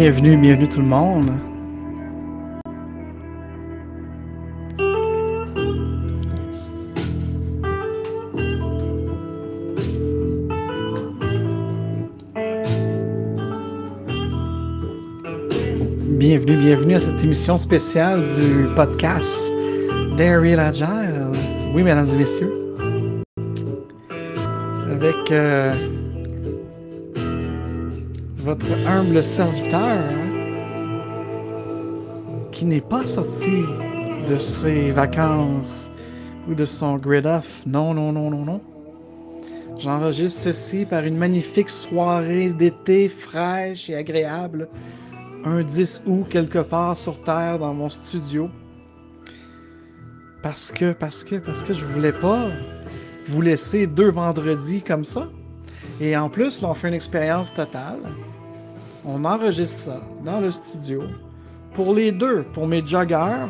Bienvenue tout le monde. Bienvenue à cette émission spéciale du podcast Daryl Agile. Oui, mesdames et messieurs. Avec votre humble serviteur qui n'est pas sorti de ses vacances ou de son grid off. Non. J'enregistre ceci par une magnifique soirée d'été fraîche et agréable. Un 10 août quelque part sur Terre dans mon studio. Parce que je voulais pas vous laisser 2 vendredis comme ça. Et en plus, là, on fait une expérience totale. On enregistre ça dans le studio pour les 2, pour mes joggers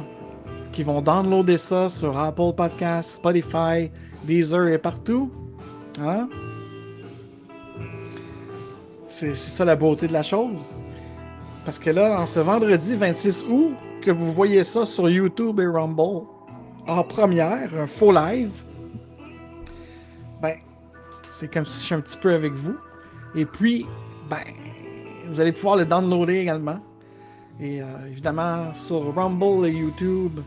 qui vont downloader ça sur Apple Podcasts, Spotify, Deezer et partout. Hein? C'est ça la beauté de la chose. Parce que là, en ce vendredi 26 août, que vous voyez ça sur YouTube et Rumble, en première, un faux live, ben, c'est comme si je suis un petit peu avec vous. Et puis, ben, vous allez pouvoir le downloader également. Et évidemment, sur Rumble et YouTube,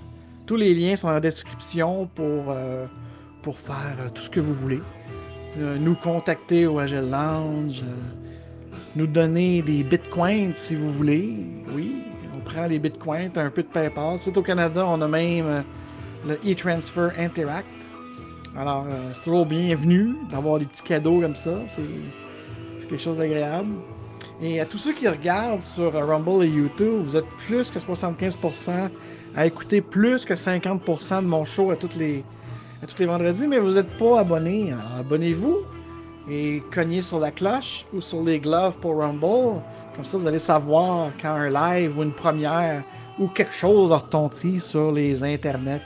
tous les liens sont dans la description pour faire tout ce que vous voulez. Nous contacter au Agile Lounge, nous donner des bitcoins si vous voulez. Oui, on prend les bitcoins, un peu de PayPal. Suite au Canada, on a même le e-transfer Interact. Alors, c'est toujours bienvenu d'avoir des petits cadeaux comme ça. C'est quelque chose d'agréable. Et à tous ceux qui regardent sur Rumble et YouTube, vous êtes plus que 75% à écouter plus que 50% de mon show à tous les vendredis, mais vous n'êtes pas abonnés. Alors, abonnez-vous et cognez sur la cloche ou sur les gloves pour Rumble. Comme ça, vous allez savoir quand un live ou une première ou quelque chose a retenti sur les internets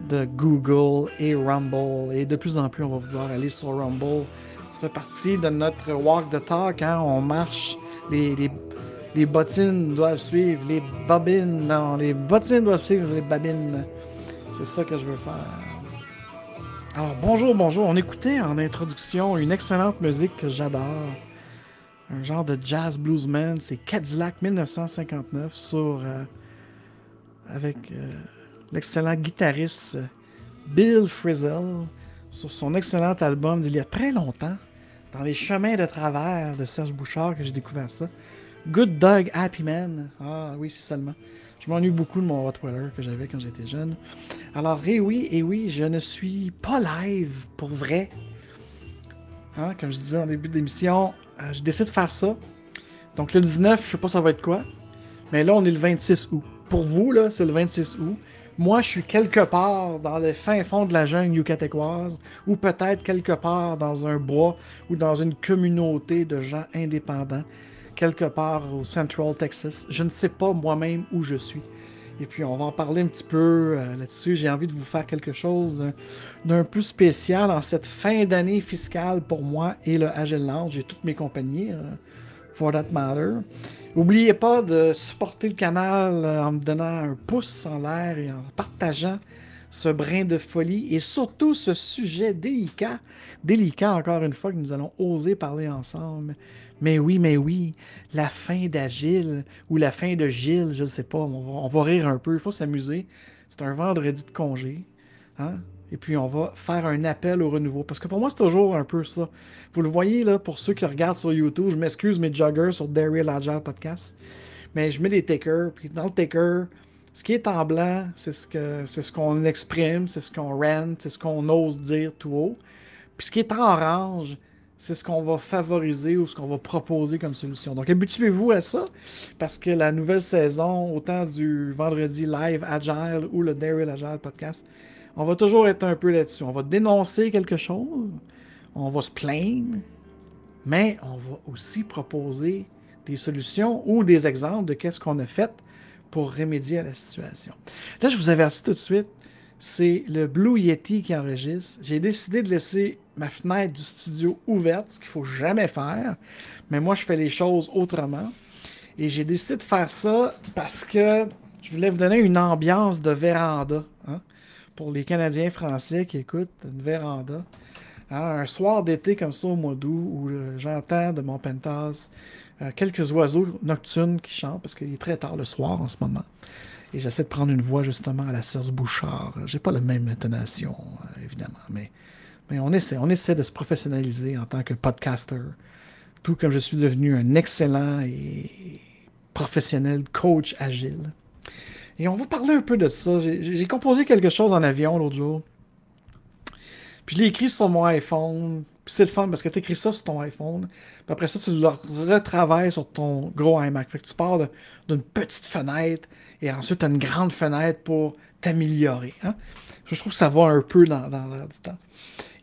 de Google et Rumble. Et de plus en plus, on va vouloir aller sur Rumble. Ça fait partie de notre walk the talk. Hein? On marche, les bottines doivent suivre les bobines. Non, les bottines doivent suivre les babines. C'est ça que je veux faire. Alors, bonjour. On écoutait en introduction une excellente musique que j'adore. Un genre de jazz bluesman. C'est Cadillac 1959 avec l'excellent guitariste Bill Frisell sur son excellent album d'il y a très longtemps, Dans les chemins de travers de Serge Bouchard, que j'ai découvert ça. Good Dog, Happy Man. Ah oui, c'est seulement. Je m'ennuie beaucoup de mon Rottweiler que j'avais quand j'étais jeune. Alors, oui, je ne suis pas live pour vrai. Hein, comme je disais en début d'émission, je décide de faire ça. Donc le 19, je sais pas ça va être quoi. Mais là, on est le 26 août. Pour vous, là, c'est le 26 août. Moi, je suis quelque part dans le fin fond de la jungle yucatécoise, ou peut-être quelque part dans un bois, ou dans une communauté de gens indépendants, quelque part au Central Texas. Je ne sais pas moi-même où je suis. Et puis, on va en parler un petit peu là-dessus. J'ai envie de vous faire quelque chose d'un peu spécial en cette fin d'année fiscale pour moi et le Agile Lounge et toutes mes compagnies, for that matter. N'oubliez pas de supporter le canal en me donnant un pouce en l'air et en partageant ce brin de folie et surtout ce sujet délicat encore une fois que nous allons oser parler ensemble. Mais oui, la fin d'Agile ou la fin de Gilles, je ne sais pas, on va rire un peu, il faut s'amuser. C'est un vendredi de congé, hein? Et puis on va faire un appel au renouveau. Parce que pour moi, c'est toujours un peu ça. Vous le voyez là, pour ceux qui regardent sur YouTube, je m'excuse mes joggers sur Daryl Agile Podcast. Mais je mets des takers, puis dans le taker, ce qui est en blanc, c'est ce qu'on exprime, c'est ce qu'on rant, c'est ce qu'on ose dire tout haut. Puis ce qui est en orange, c'est ce qu'on va favoriser ou ce qu'on va proposer comme solution. Donc habituez-vous à ça, parce que la nouvelle saison, autant du vendredi live Agile ou le Daryl Agile Podcast, on va toujours être un peu là-dessus. On va dénoncer quelque chose, on va se plaindre, mais on va aussi proposer des solutions ou des exemples de qu'est-ce qu'on a fait pour remédier à la situation. Là, je vous avertis tout de suite, c'est le Blue Yeti qui enregistre. J'ai décidé de laisser ma fenêtre du studio ouverte, ce qu'il ne faut jamais faire, mais moi, je fais les choses autrement. Et j'ai décidé de faire ça parce que je voulais vous donner une ambiance de véranda. Hein, pour les Canadiens français qui écoutent, une véranda. Hein, un soir d'été comme ça au mois d'août où j'entends de mon penthouse quelques oiseaux nocturnes qui chantent parce qu'il est très tard le soir en ce moment. Et j'essaie de prendre une voix justement à la Serge Bouchard. J'ai pas la même intonation, évidemment, mais on essaie de se professionnaliser en tant que podcaster. Tout comme je suis devenu un excellent et professionnel coach agile. Et on va parler un peu de ça. J'ai composé quelque chose en avion l'autre jour. Puis je l'ai écrit sur mon iPhone. Puis c'est le fun parce que tu écris ça sur ton iPhone. Puis après ça, tu le retravailles sur ton gros iMac. Fait que tu pars d'une petite fenêtre et ensuite tu as une grande fenêtre pour t'améliorer. Hein? Je trouve que ça va un peu dans l'air du temps.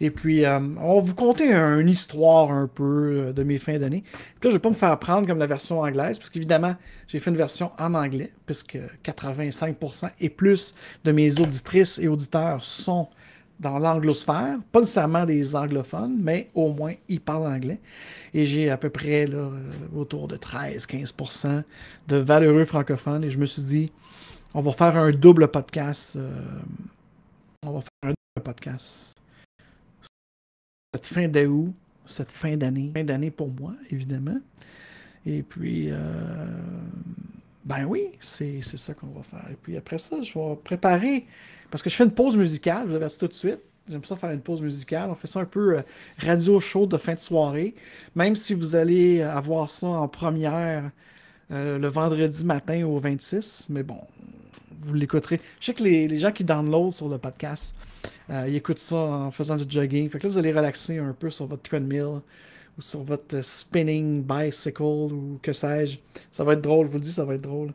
Et puis, on va vous conter une histoire un peu de mes fins d'année. Puis là, je ne vais pas me faire prendre comme la version anglaise, parce qu'évidemment, j'ai fait une version en anglais, puisque 85% et plus de mes auditrices et auditeurs sont dans l'anglosphère. Pas nécessairement des anglophones, mais au moins, ils parlent anglais. Et j'ai à peu près là, autour de 13-15% de valeureux francophones. Et je me suis dit, on va faire un double podcast. On va faire un double podcast cette fin d'août, cette fin d'année pour moi, évidemment. Et puis, ben oui, c'est ça qu'on va faire. Et puis après ça, je vais préparer, parce que je fais une pause musicale, je vous avertis tout de suite. J'aime ça faire une pause musicale. On fait ça un peu radio show de fin de soirée. Même si vous allez avoir ça en première le vendredi matin au 26. Mais bon, vous l'écouterez. Je sais que les gens qui downloadent sur le podcast, ils écoutent ça en faisant du jogging. Fait que là, vous allez relaxer un peu sur votre treadmill ou sur votre spinning bicycle ou que sais-je. Ça va être drôle, je vous le dis, ça va être drôle.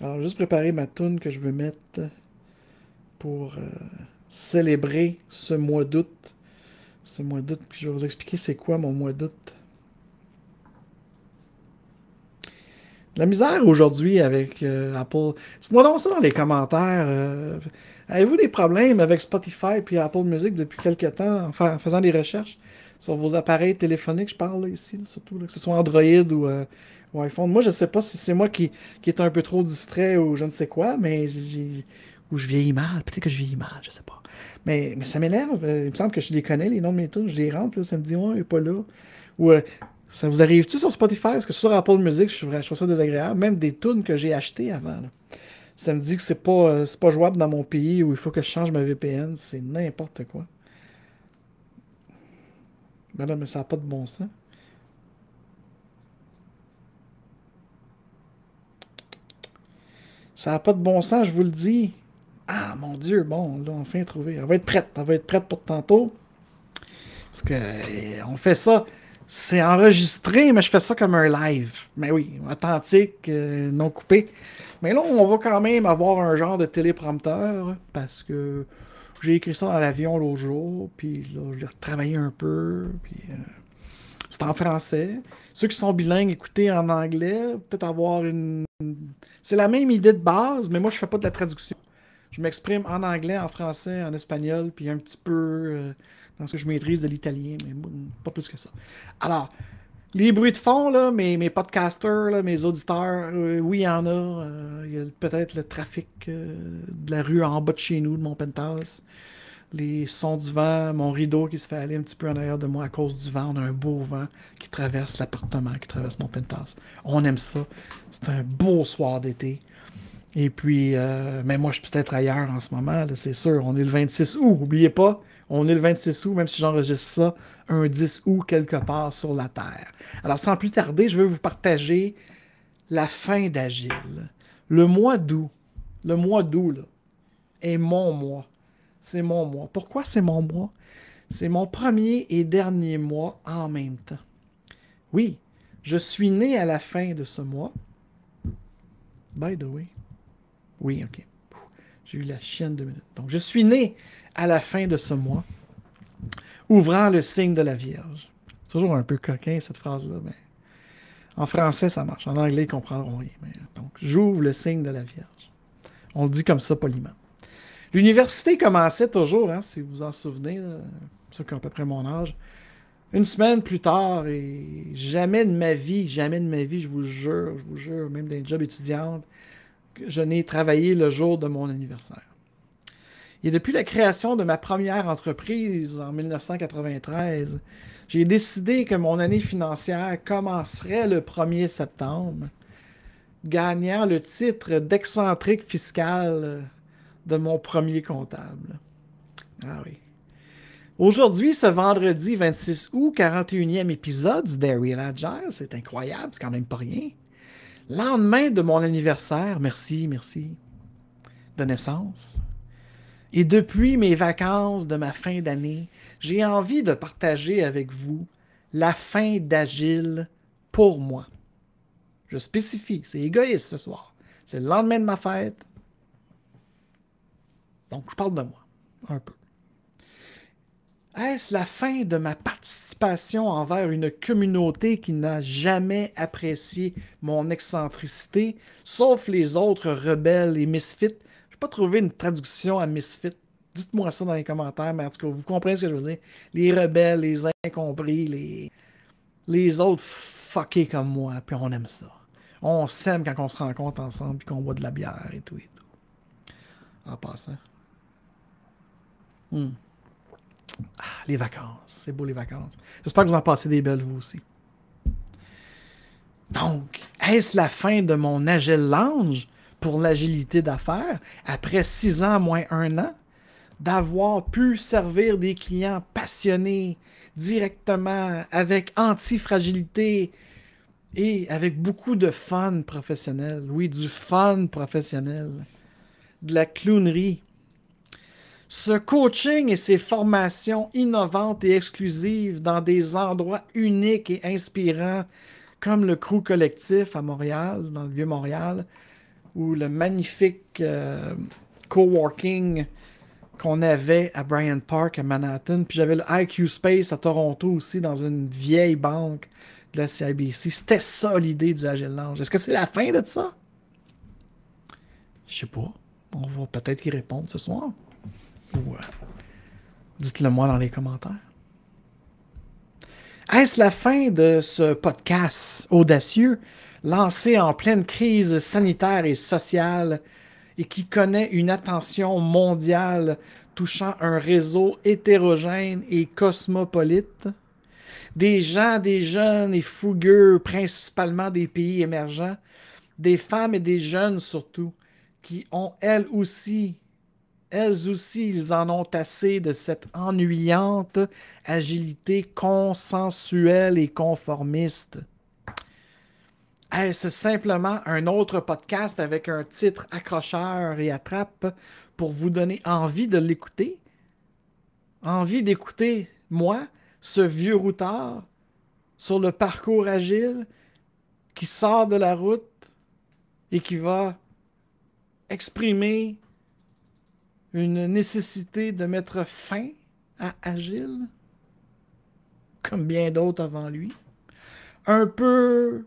Alors, juste préparer ma tune que je veux mettre pour célébrer ce mois d'août. Ce mois d'août, puis je vais vous expliquer c'est quoi mon mois d'août. La misère aujourd'hui avec Apple. Dites-moi donc ça dans les commentaires. Avez-vous des problèmes avec Spotify puis Apple Music depuis quelque temps en faisant des recherches sur vos appareils téléphoniques? Je parle là, ici, là, surtout, là, que ce soit Android ou iPhone. Moi, je ne sais pas si c'est moi qui est un peu trop distrait ou je ne sais quoi, mais ou je vieillis mal. Peut-être que je vieillis mal, je sais pas. Mais ça m'énerve. Il me semble que je les connais, les noms de mes tunes. Je les rentre, là, ça me dit, ouais, il n'est pas là. Ou ça vous arrive-tu sur Spotify? Parce que sur Apple Music, je trouve ça désagréable. Même des tunes que j'ai achetées avant. Là. Ça me dit que c'est pas jouable dans mon pays où il faut que je change ma VPN. C'est n'importe quoi. Ben là, mais ça n'a pas de bon sens. Ça n'a pas de bon sens, je vous le dis. Ah, mon Dieu, bon, là, enfin trouvé. Elle va être prête. Elle va être prête pour tantôt. Parce que on fait ça. C'est enregistré, mais je fais ça comme un live. Mais oui, authentique, non coupé. Mais là, on va quand même avoir un genre de téléprompteur parce que j'ai écrit ça dans l'avion l'autre jour, puis là, je l'ai retravaillé un peu, puis c'est en français. Ceux qui sont bilingues, écoutez en anglais, peut-être avoir une... C'est la même idée de base, mais moi, je fais pas de la traduction. Je m'exprime en anglais, en français, en espagnol, puis un petit peu dans ce que je maîtrise de l'italien, mais pas plus que ça. Alors, les bruits de fond, là, mes podcasters, là, mes auditeurs, oui, il y en a. Il y a peut-être le trafic de la rue en bas de chez nous, de mon penthouse. Les sons du vent, mon rideau qui se fait aller un petit peu en arrière de moi à cause du vent. On a un beau vent qui traverse l'appartement, qui traverse mon penthouse. On aime ça. C'est un beau soir d'été. Et puis, mais moi, je suis peut-être ailleurs en ce moment, c'est sûr. On est le 26 août, n'oubliez pas. On est le 26 août, même si j'enregistre ça un 10 août quelque part sur la Terre. Alors, sans plus tarder, je vais vous partager la fin d'Agile. Le mois d'août, là, est mon mois. C'est mon mois. Pourquoi c'est mon mois? C'est mon premier et dernier mois en même temps. Oui, je suis né à la fin de ce mois. By the way. Oui, ok. J'ai eu la chienne 2 minutes. Donc, je suis né à la fin de ce mois, ouvrant le signe de la Vierge. C'est toujours un peu coquin, cette phrase-là, mais en français, ça marche. En anglais, ils comprendront rien. Mais... Donc, j'ouvre le signe de la Vierge. On le dit comme ça poliment. L'université commençait toujours, hein, si vous vous en souvenez, là, ceux qui ont à peu près mon âge. Une semaine plus tard, et jamais de ma vie, je vous jure, même dans les jobs étudiantes, que je n'ai travaillé le jour de mon anniversaire. Et depuis la création de ma première entreprise en 1993, j'ai décidé que mon année financière commencerait le 1er septembre, gagnant le titre d'excentrique fiscal de mon premier comptable. Ah oui. Aujourd'hui, ce vendredi 26 août, 41e épisode du Daryl Agile, c'est incroyable, c'est quand même pas rien. Lendemain de mon anniversaire, merci, de naissance. Et depuis mes vacances de ma fin d'année, j'ai envie de partager avec vous la fin d'Agile pour moi. Je spécifie, c'est égoïste ce soir. C'est le lendemain de ma fête. Donc, je parle de moi, un peu. Est-ce la fin de ma participation envers une communauté qui n'a jamais apprécié mon excentricité, sauf les autres rebelles et misfits? Je n'ai pas trouvé une traduction à misfit. Dites-moi ça dans les commentaires, mais en tout cas, vous comprenez ce que je veux dire. Les rebelles, les incompris, les autres fuckés comme moi, puis on aime ça. On s'aime quand on se rencontre ensemble, puis qu'on boit de la bière et tout et tout. En passant. Les vacances. C'est beau les vacances. J'espère que vous en passez des belles vous aussi. Donc, est-ce la fin de mon Agile Lounge pour l'agilité d'affaires après 6 ans moins 1 an? D'avoir pu servir des clients passionnés directement avec anti-fragilité et avec beaucoup de fun professionnel. Oui, du fun professionnel. De la clownerie. Ce coaching et ces formations innovantes et exclusives dans des endroits uniques et inspirants comme le Crew Collectif à Montréal, dans le Vieux-Montréal, ou le magnifique coworking qu'on avait à Bryant Park à Manhattan. Puis j'avais le IQ Space à Toronto aussi, dans une vieille banque de la CIBC. C'était ça l'idée du Agile Lounge. Est-ce que c'est la fin de ça? Je sais pas. On va peut-être y répondre ce soir. Ou dites-le moi dans les commentaires. Est-ce la fin de ce podcast audacieux, lancé en pleine crise sanitaire et sociale et qui connaît une attention mondiale touchant un réseau hétérogène et cosmopolite? Des gens, des jeunes et fougueux, principalement des pays émergents, des femmes et des jeunes surtout, qui ont elles aussi, ils en ont assez de cette ennuyante agilité consensuelle et conformiste. Est-ce simplement un autre podcast avec un titre accrocheur et attrape pour vous donner envie de l'écouter? Envie d'écouter, moi, ce vieux routard, sur le parcours agile, qui sort de la route et qui va exprimer une nécessité de mettre fin à Agile, comme bien d'autres avant lui. Un peu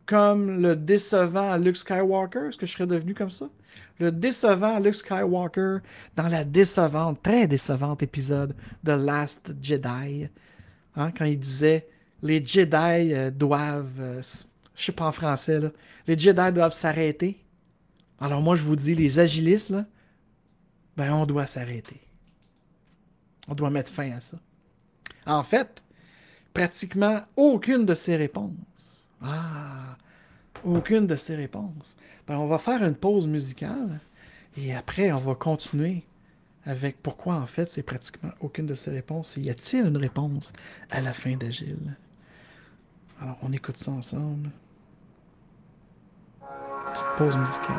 comme le décevant Luke Skywalker. Est-ce que je serais devenu comme ça? Le décevant Luke Skywalker dans la décevante, très décevante épisode de Last Jedi. Hein, quand il disait « Les Jedi doivent... je sais pas en français, là. Les Jedi doivent s'arrêter. » Alors moi, je vous dis, les agilistes, là, ben, on doit s'arrêter. On doit mettre fin à ça. En fait, pratiquement aucune de ces réponses. Aucune de ces réponses. Ben, on va faire une pause musicale et après, on va continuer avec pourquoi, en fait, c'est pratiquement aucune de ces réponses. Y a-t-il une réponse à la fin d'Agile? Alors, on écoute ça ensemble. Petite pause musicale.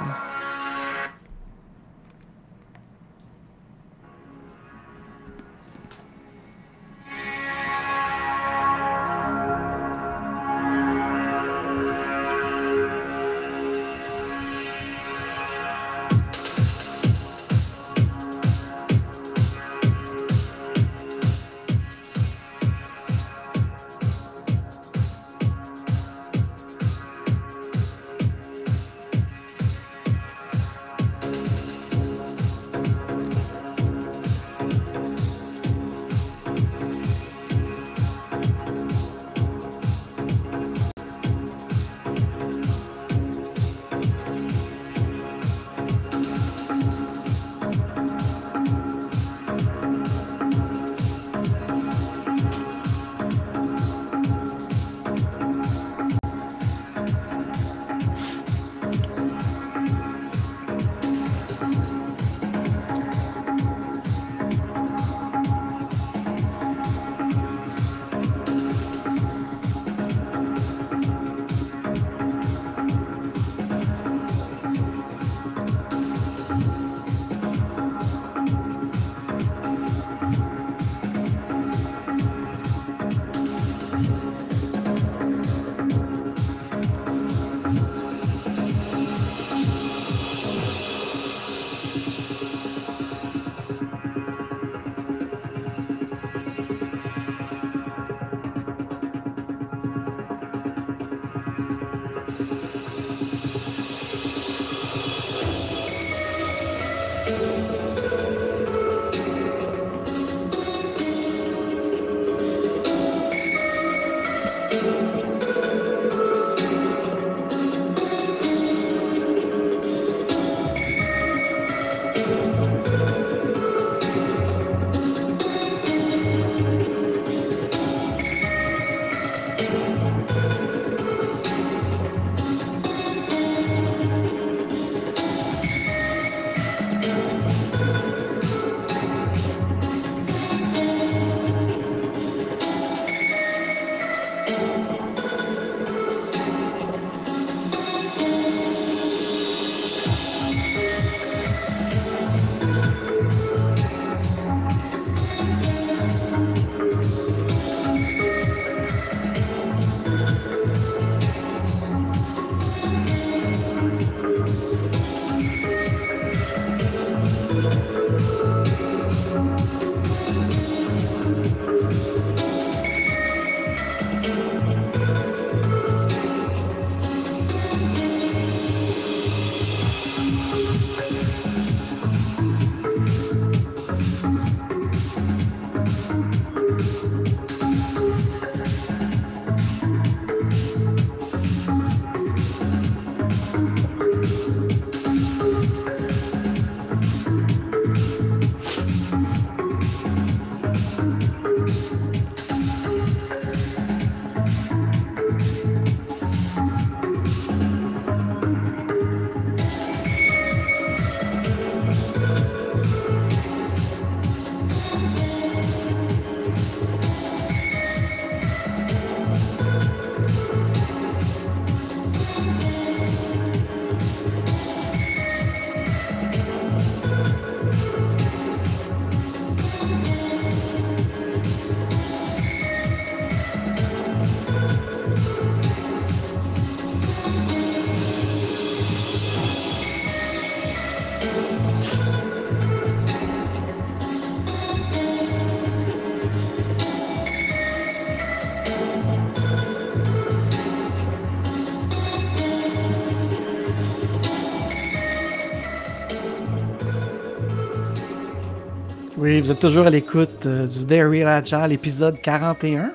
Oui, vous êtes toujours à l'écoute du Dairy Agile, épisode 41,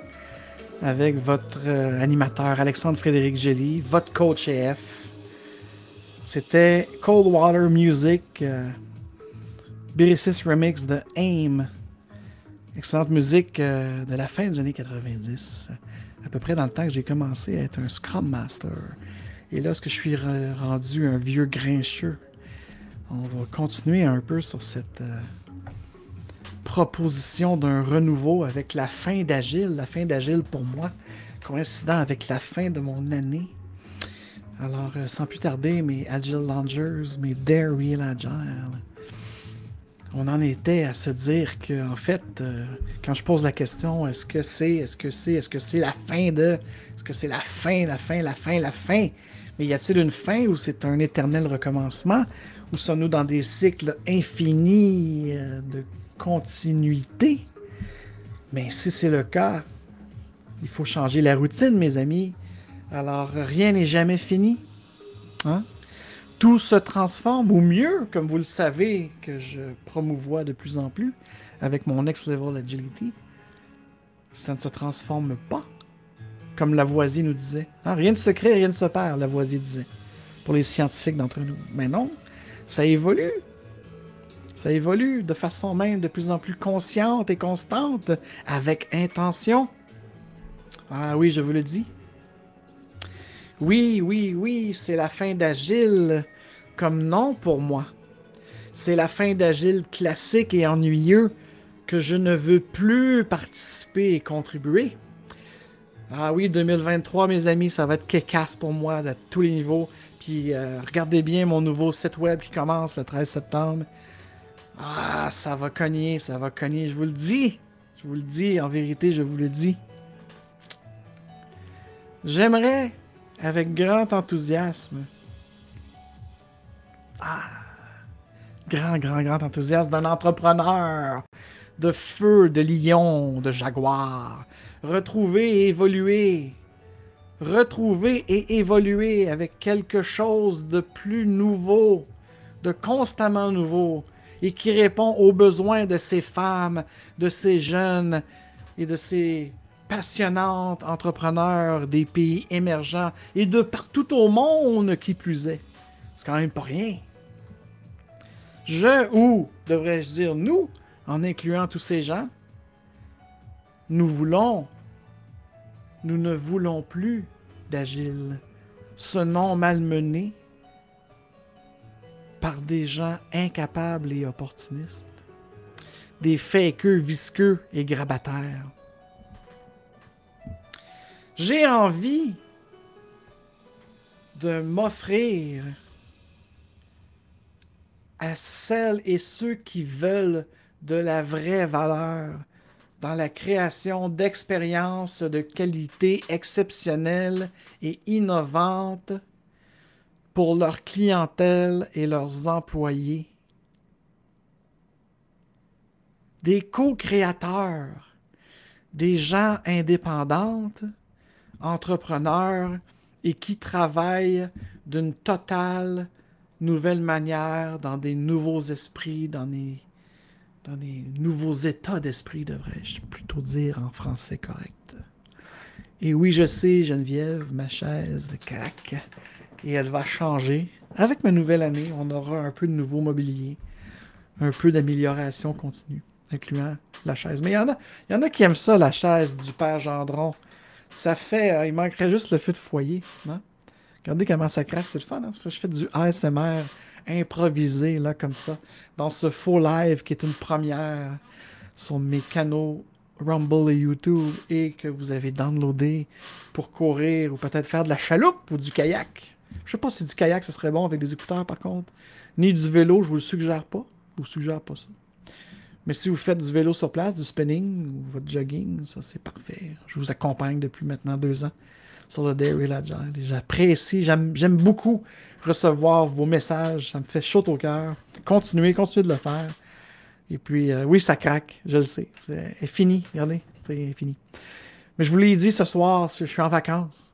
avec votre animateur Alexandre-Frédéric Gély, votre coach EF. C'était Cold Water Music, Bérécis Remix de AIM. Excellente musique de la fin des années 90, à peu près dans le temps que j'ai commencé à être un Scrum Master. Et là, est-ce que je suis rendu un vieux grincheux? On va continuer un peu sur cette proposition d'un renouveau avec la fin d'Agile. La fin d'Agile pour moi, coïncidant avec la fin de mon année. Alors, sans plus tarder, mes Agile Launchers, mes Dare Real Agile, on en était à se dire que, en fait, quand je pose la question, est-ce que c'est la fin de, est-ce que c'est la fin, mais y a-t-il une fin ou c'est un éternel recommencement, ou sommes-nous dans des cycles infinis de continuité? Mais si c'est le cas, il faut changer la routine, mes amis. Alors, rien n'est jamais fini. Hein? Tout se transforme, ou mieux, comme vous le savez, que je promouvois de plus en plus avec mon Next Level Agility, ça ne se transforme pas, comme Lavoisier nous disait. Hein? Rien ne se crée, rien ne se perd, Lavoisier disait, pour les scientifiques d'entre nous. Mais non, ça évolue. Ça évolue de façon même de plus en plus consciente et constante, avec intention. Ah oui, je vous le dis. Oui, c'est la fin d'Agile comme nom pour moi. C'est la fin d'Agile classique et ennuyeux que je ne veux plus participer et contribuer. Ah oui, 2023, mes amis, ça va être kékasse pour moi à tous les niveaux. Puis regardez bien mon nouveau site web qui commence le 13 septembre. Ah, ça va cogner, je vous le dis. Je vous le dis, en vérité, je vous le dis. J'aimerais, avec grand enthousiasme, grand enthousiasme d'un entrepreneur, de feu, de lion, de jaguar, retrouver et évoluer avec quelque chose de plus nouveau, de constamment nouveau, et qui répond aux besoins de ces femmes, de ces jeunes et de ces passionnantes entrepreneurs des pays émergents et de partout au monde qui plus est. C'est quand même pas rien. Ou devrais-je dire nous, en incluant tous ces gens, nous ne voulons plus d'Agile. Ce nom malmené par des gens incapables et opportunistes. Des fakeux, visqueux et grabataires. J'ai envie de m'offrir à celles et ceux qui veulent de la vraie valeur dans la création d'expériences de qualité exceptionnelle et innovantes pour leur clientèle et leurs employés. Des co-créateurs, des gens indépendantes, entrepreneurs et qui travaillent d'une totale nouvelle manière dans des nouveaux esprits, dans des nouveaux états d'esprit, devrais-je plutôt dire en français correct. Et oui, je sais, Geneviève, ma chaise craque et elle va changer. Avec ma nouvelle année, on aura un peu de nouveau mobilier, un peu d'amélioration continue, incluant la chaise. Mais il y en a qui aiment ça, la chaise du père Gendron. Ça fait, il manquerait juste le feu de foyer, non? Regardez comment ça craque, c'est le fun, hein? Je fais du ASMR improvisé, là, comme ça, dans ce faux live qui est une première sur mes canaux Rumble et YouTube et que vous avez downloadé pour courir ou peut-être faire de la chaloupe ou du kayak. Je sais pas si du kayak, ça serait bon avec des écouteurs, par contre. Ni du vélo, je vous le suggère pas. Je vous suggère pas ça. Mais si vous faites du vélo sur place, du spinning ou votre jogging, ça c'est parfait. Je vous accompagne depuis maintenant 2 ans sur le Daily Agile. J'apprécie, j'aime beaucoup recevoir vos messages. Ça me fait chaud au cœur. Continuez de le faire. Et puis, oui, ça craque, je le sais. C'est fini, regardez, c'est fini. Mais je vous l'ai dit ce soir, je suis en vacances.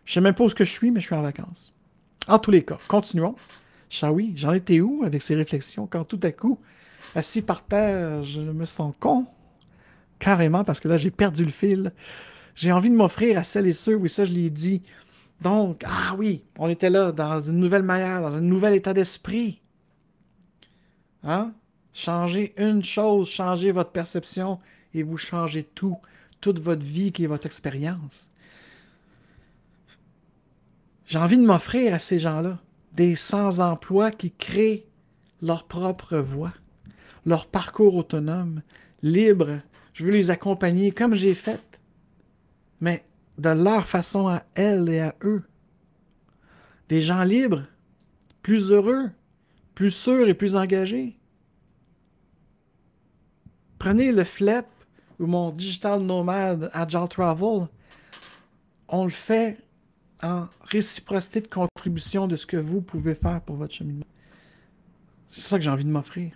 Je sais même pas où je suis, mais je suis en vacances. En tous les cas, continuons. Oui, j'en étais où avec ces réflexions quand tout à coup, assis par terre, je me sens con, carrément, parce que là, j'ai perdu le fil. J'ai envie de m'offrir à celles et ceux, oui, ça, je l'ai dit. Donc, ah oui, on était là, dans une nouvelle manière, dans un nouvel état d'esprit. Hein? Changez une chose, changez votre perception et vous changez tout, toute votre vie qui est votre expérience. J'ai envie de m'offrir à ces gens-là des sans-emploi qui créent leur propre voie, leur parcours autonome, libre. Je veux les accompagner comme j'ai fait, mais de leur façon à elles et à eux. Des gens libres, plus heureux, plus sûrs et plus engagés. Prenez le FLEP ou mon Digital Nomad Agile Travel. On le fait en réciprocité de contribution de ce que vous pouvez faire pour votre cheminement. C'est ça que j'ai envie de m'offrir.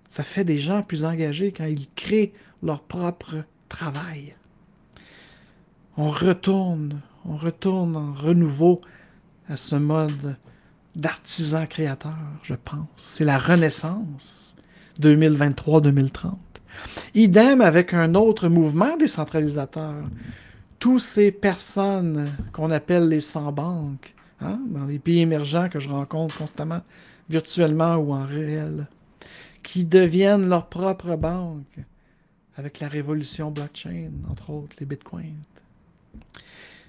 Ça fait des gens plus engagés quand ils créent leur propre travail. On retourne en renouveau à ce mode d'artisan créateur, je pense. C'est la renaissance 2023-2030. Idem avec un autre mouvement décentralisateur. Toutes ces personnes qu'on appelle les sans-banques, hein, dans les pays émergents que je rencontre constamment, virtuellement ou en réel, qui deviennent leur propre banque avec la révolution blockchain, entre autres les bitcoins.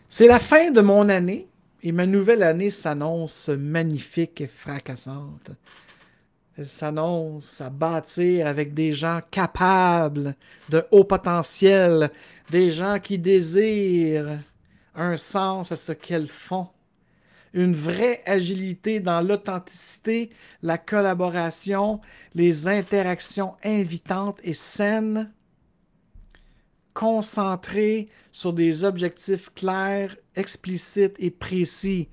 C'est la fin de mon année et ma nouvelle année s'annonce magnifique et fracassante. Elle s'annonce à bâtir avec des gens capables, de haut potentiel, des gens qui désirent un sens à ce qu'elles font, une vraie agilité dans l'authenticité, la collaboration, les interactions invitantes et saines, concentrées sur des objectifs clairs, explicites et précis,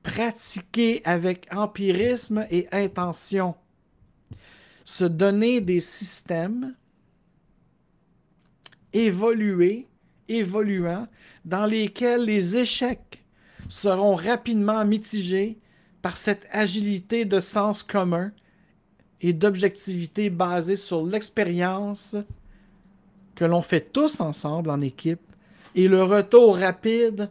pratiquer avec empirisme et intention, se donner des systèmes évoluants, dans lesquels les échecs seront rapidement mitigés par cette agilité de sens commun et d'objectivité basée sur l'expérience que l'on fait tous ensemble en équipe et le retour rapide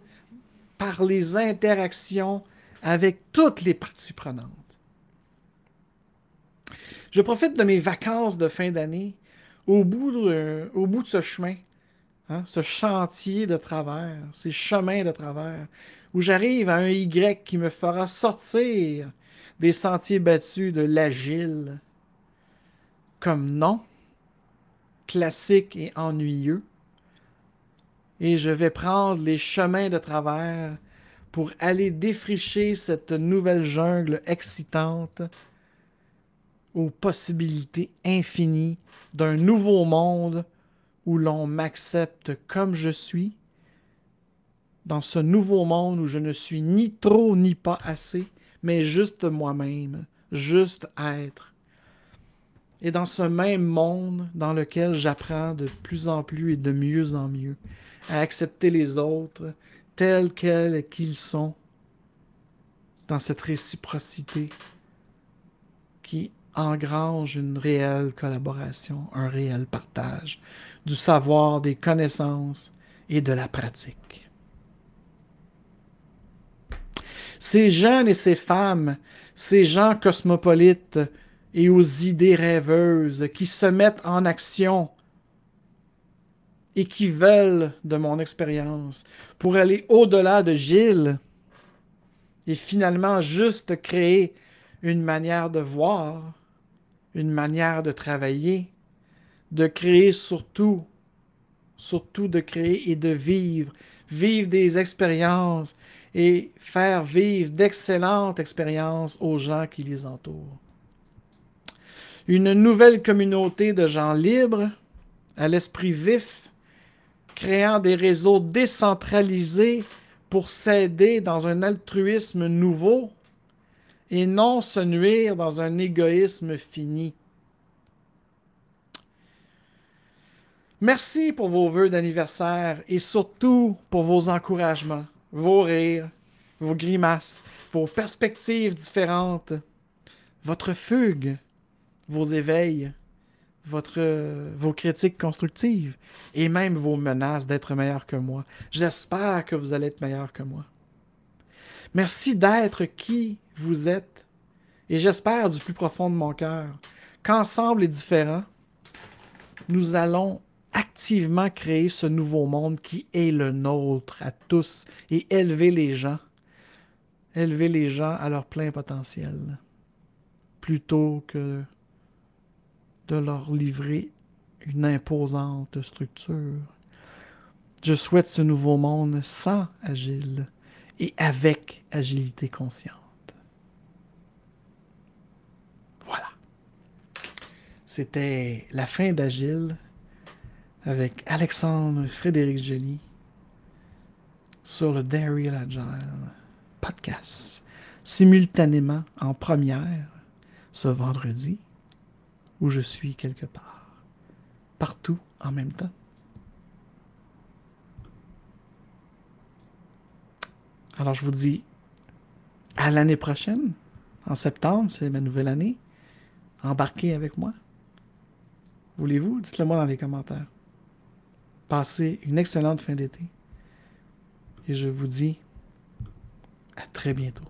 par les interactions avec toutes les parties prenantes. Je profite de mes vacances de fin d'année au bout de ce chemin, hein, ce chantier de travers, ces chemins de travers, où j'arrive à un Y qui me fera sortir des sentiers battus de l'agile comme nom, classique et ennuyeux. Et je vais prendre les chemins de travers pour aller défricher cette nouvelle jungle excitante aux possibilités infinies d'un nouveau monde où l'on m'accepte comme je suis, dans ce nouveau monde où je ne suis ni trop ni pas assez, mais juste moi-même, juste être. Et dans ce même monde dans lequel j'apprends de plus en plus et de mieux en mieux à accepter les autres tels qu'ils sont, dans cette réciprocité qui engrange une réelle collaboration, un réel partage du savoir, des connaissances et de la pratique. Ces jeunes et ces femmes, ces gens cosmopolites et aux idées rêveuses qui se mettent en action et qui veulent de mon expérience pour aller au-delà de Gilles et finalement juste créer une manière de voir, une manière de travailler, de créer surtout de créer et de vivre des expériences et faire vivre d'excellentes expériences aux gens qui les entourent. Une nouvelle communauté de gens libres, à l'esprit vif, créant des réseaux décentralisés pour s'aider dans un altruisme nouveau et non se nuire dans un égoïsme fini. Merci pour vos vœux d'anniversaire et surtout pour vos encouragements, vos rires, vos grimaces, vos perspectives différentes, votre fugue, vos éveils, vos critiques constructives et même vos menaces d'être meilleur que moi. J'espère que vous allez être meilleur que moi. Merci d'être qui vous êtes et j'espère du plus profond de mon cœur qu'ensemble et différents, nous allons activement créer ce nouveau monde qui est le nôtre à tous et élever les gens à leur plein potentiel, plutôt que de leur livrer une imposante structure. Je souhaite ce nouveau monde sans Agile et avec agilité consciente. Voilà. C'était la fin d'Agile avec Alexandre Frédéric Joly sur le Daryl Agile podcast, simultanément en première ce vendredi où je suis quelque part, partout en même temps. Alors je vous dis à l'année prochaine, en septembre, c'est ma nouvelle année. Embarquez avec moi. Voulez-vous? Dites-le moi dans les commentaires. Passez une excellente fin d'été. Et je vous dis à très bientôt.